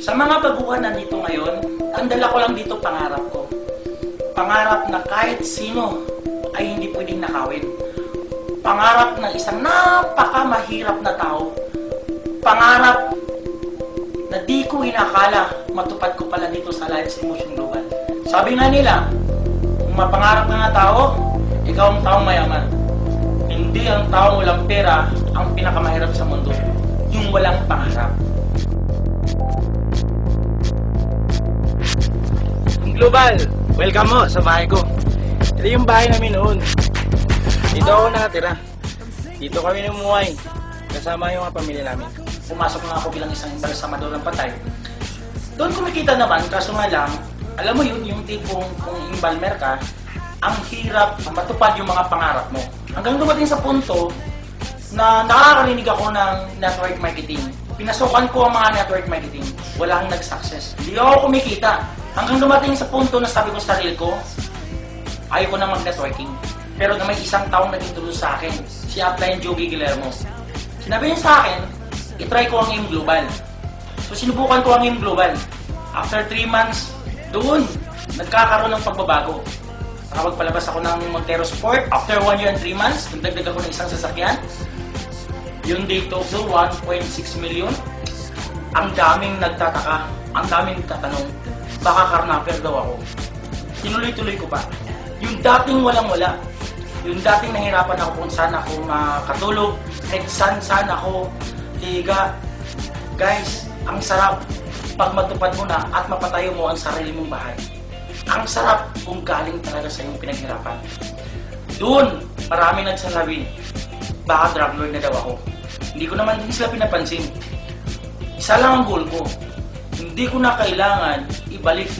Sa mga baguhan na dito ngayon, ang dala ko lang dito pangarap ko. Pangarap na kahit sino ay hindi pwedeng nakawin. Pangarap ng isang napakamahirap na tao. Pangarap na di ko inakala matupad ko pala dito sa Alliance Emotion Global. Sabi nga nila, kung mapangarap ka nga tao, ikaw ang taong mayaman. Hindi ang taong walang pera ang pinakamahirap sa mundo. Yung walang pangarap. Global, welcome mo sa bahay ko. Ito yung bahay namin noon. Dito ako nakatira. Dito kami numuhay. Kasama yung mga pamilya namin. Pumasok na ako bilang isang embalsamador ng patay. Doon kumikita naman, kaso nga lang, alam mo yun, yung tipong kung embalmer ka, ang hirap matupad yung mga pangarap mo. Hanggang dumating sa punto na nakakarinig ako ng network marketing. Pinasukan ko ang mga network marketing. Walang nag-success. Hindi ako kumikita. Hanggang dumating sa punto na sabi ko sa sarili ko, ayaw ko na mag-networking. Pero na may isang taong nag-introduce sa akin, si Upline Joey Guillermo. Sinabi niya sa akin, itry ko ang AIM Global. So sinubukan ko ang AIM Global. After 3 months, doon, nagkakaroon ng pagbabago. Nakapagpalabas ako ng Montero Sport. After 1 year and 3 months, nagdagdag ako ng isang sasakyan. Yung date of so 1.6 million. Ang daming nagtataka, ang daming nagtatanong, baka karnaper daw ako. Tinuloy-tuloy ko pa. Yung dating walang-wala, yung dating nahirapan ako kung saan ako makatulog, kahit saan ako higa. Guys, ang sarap pag matupad mo na at mapatayo mo ang sarili mong bahay. Ang sarap kung galing talaga sa iyong pinaghirapan. Doon, marami nagsasabi, baka drug lord na daw ako. Hindi ko naman din sila pinapansin. Isa lang ang goal ko. Hindi ko na kailangan ibalik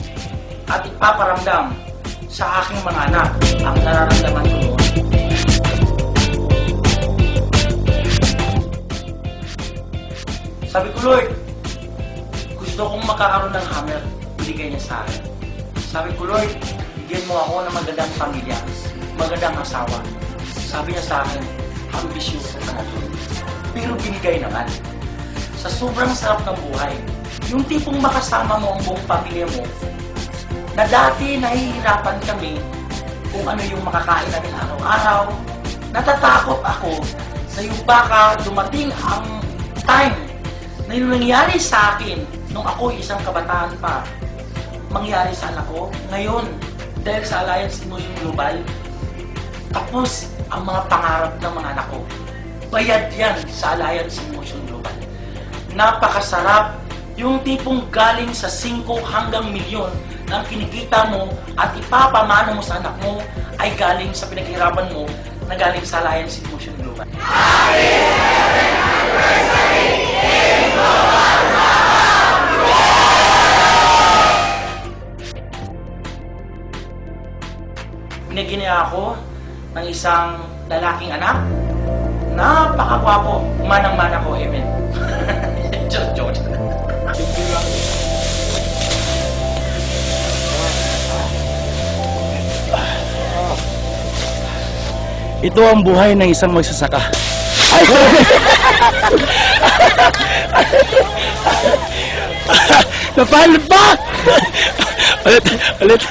at ipaparamdam sa aking mga anak ang nararamdaman ko noon. Sabi ko, Lord, gusto kong makakaroon ng hammer. Binigay niya sa akin. Sabi ko, Lord, bigyan mo ako ng magandang pamilya, magandang asawa. Sabi niya sa akin, ambisyoso ka na doon. Pero binigay naman. Sa sobrang sarap ng buhay, yung tipong makasama mo ang buong pamilya mo, na dati nahihirapan kami kung ano yung makakain namin araw-araw. Natatakot ako na yung baka dumating ang time na yung nangyari sa akin nung ako isang kabataan pa, mangyari sa anak ko. Ngayon, dahil sa Alliance Emotion Global, tapos ang mga pangarap ng mga anak ko. Bayad yan sa Alliance Emotion Global. Napakasarap. Yung tipong galing sa 5 hanggang milyon na kinikita mo at ipapamana mo sa anak mo ay galing sa pinaghirapan mo na galing sa Alliance Emotion Global. Happy 7th Anniversary AIM Global! Binigyan niya ako ng isang lalaking anak. Napakagwapo. Manang-mana ko, amen. Joke. Ito ang buhay ng isang magsasaka. Ay! Napalad pa! Ulit.